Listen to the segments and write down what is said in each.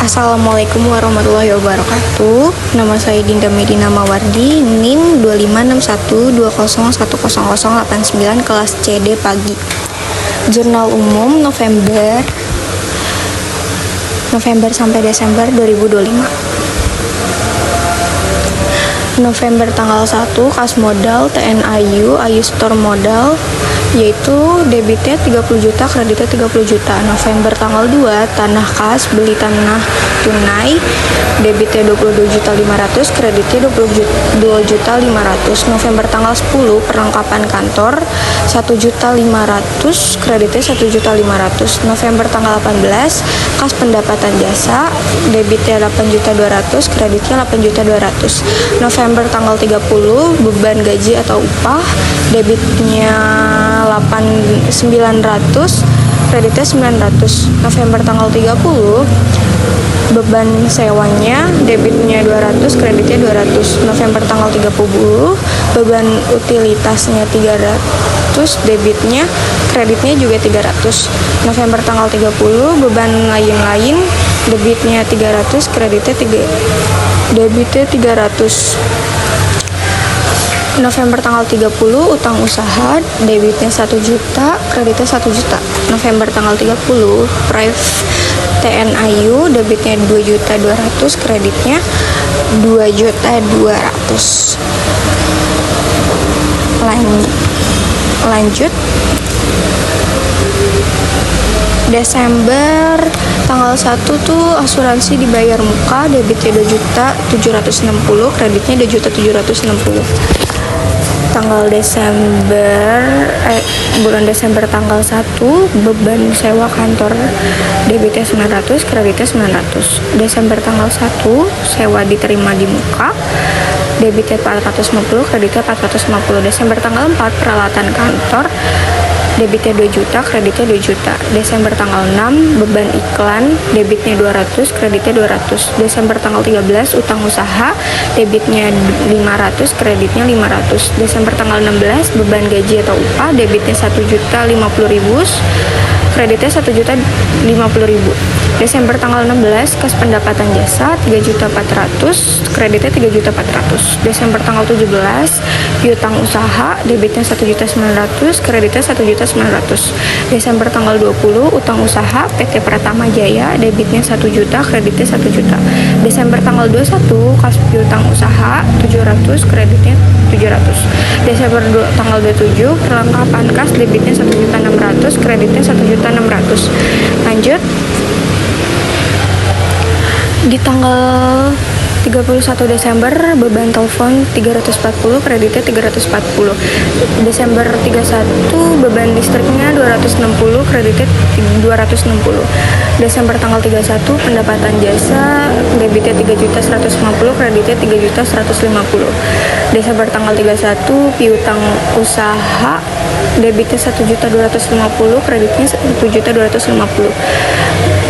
Assalamualaikum warahmatullahi wabarakatuh. Nama saya Dinda Medina Mawardi, NIM 2561201089, kelas CD pagi. Jurnal umum November sampai Desember 2025. November tanggal 1 kas modal TNAU Ayu Store modal, yaitu debitnya 30 juta, kreditnya 30 juta. November tanggal 2 tanah kas beli tanah tunai, debitnya 22.500.000, kreditnya 22.500.000. November tanggal 10 perlengkapan kantor 1.500.000, kreditnya 1.500.000. November tanggal 18 kas pendapatan jasa, debitnya 8.200.000, kreditnya 8.200.000. November tanggal 30 beban gaji atau upah, debitnya 8.900, kreditnya 900. November tanggal 30 beban sewanya, debitnya 200, kreditnya 200. November tanggal 30 beban utilitasnya 300, debitnya kreditnya juga 300. November tanggal 30 beban lain-lain, debitnya 300, kreditnya 300. November tanggal 30 utang usaha, debitnya 1 juta, kreditnya 1 juta. November tanggal 30 Prive TNAU, debitnya 2.200.000, kreditnya 2.200.000. Lanjut Desember tanggal 1 tuh asuransi dibayar muka, debitnya 2.760.000, kreditnya 2.760.000. Tanggal bulan Desember tanggal 1 beban sewa kantor, debitnya 900, kreditnya 900. Desember tanggal 1 sewa diterima di muka, debitnya 450, kreditnya 450. Desember tanggal 4 peralatan kantor, debitnya 2 juta, kreditnya 2 juta. Desember tanggal 6 beban iklan, debitnya 200, kreditnya 200. Desember tanggal 13 utang usaha, debitnya 500, kreditnya 500. Desember tanggal 16 beban gaji atau upah, debitnya 1.050.000, kreditnya 1.050.000. Desember tanggal 16 kas pendapatan jasa 3.400.000, kreditnya 3.400.000. Desember tanggal 17 piutang usaha, debitnya 1.900.000, kreditnya 1.900.000. Desember tanggal 20 utang usaha PT Pratama Jaya, debitnya 1 juta, kreditnya 1 juta. Desember tanggal 21 kas piutang usaha 700, kreditnya 700. Desember tanggal 27 perlengkapan kas, debitnya 1.600.000, kreditnya 1.600.000. Lanjut di tanggal 31 Desember beban telepon 340, kreditnya 340. Desember 31 beban listriknya 260, kreditnya 260. Desember tanggal 31 pendapatan jasa, debitnya 3.150.000, kreditnya 3.150.000. Desember tanggal 31 piutang usaha, debitnya 1.250.000, kreditnya 1.250.000.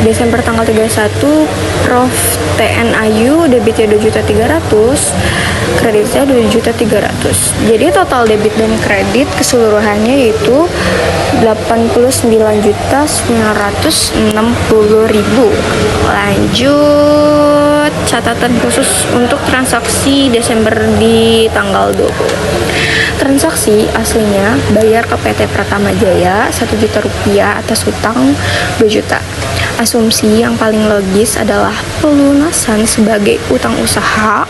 Desember tanggal 31 Prof TNAU, debitnya 2.300.000, kreditnya 2.300.000. Jadi total debit dan kredit keseluruhannya yaitu 89.960.000. Lanjut catatan khusus untuk transaksi Desember di tanggal 20. Transaksi aslinya bayar ke PT Pratama Jaya 1 juta rupiah atas utang 2 juta. Asumsi yang paling logis adalah pelunasan sebagai utang usaha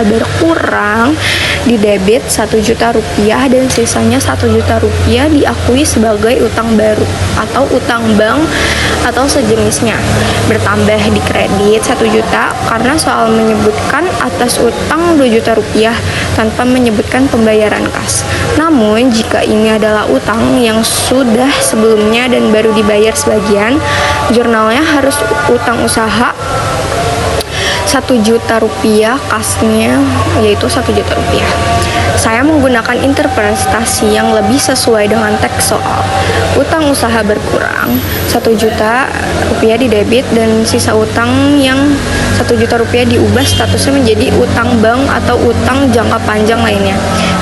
berkurang di debit 1 juta rupiah dan sisanya 1 juta rupiah diakui sebagai utang baru atau utang bank atau sejenisnya, bertambah di kredit 1 juta karena soal menyebutkan atas utang 2 juta rupiah tanpa menyebutkan pembayaran kas. Namun jika ini adalah utang yang sudah sebelumnya dan baru dibayar sebagian, jurnalnya harus utang usaha 1 juta rupiah, kasnya yaitu 1 juta rupiah. Saya menggunakan interpretasi yang lebih sesuai dengan teks soal. Utang usaha berkurang 1 juta rupiah di debit dan sisa utang yang 1 juta rupiah diubah statusnya menjadi utang bank atau utang jangka panjang lainnya.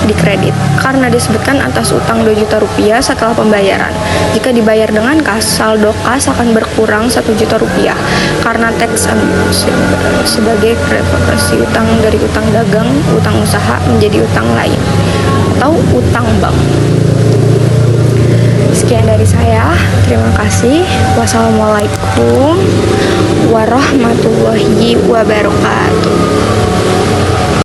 dikredit karena disebutkan atas utang 2 juta rupiah setelah pembayaran. Jika dibayar dengan kas, saldo kas akan berkurang 1 juta rupiah karena teks sebagai revaluasi utang dari utang dagang, utang usaha menjadi utang lain atau utang bank. Sekian dari saya, terima kasih. Wassalamualaikum warahmatullahi wabarakatuh.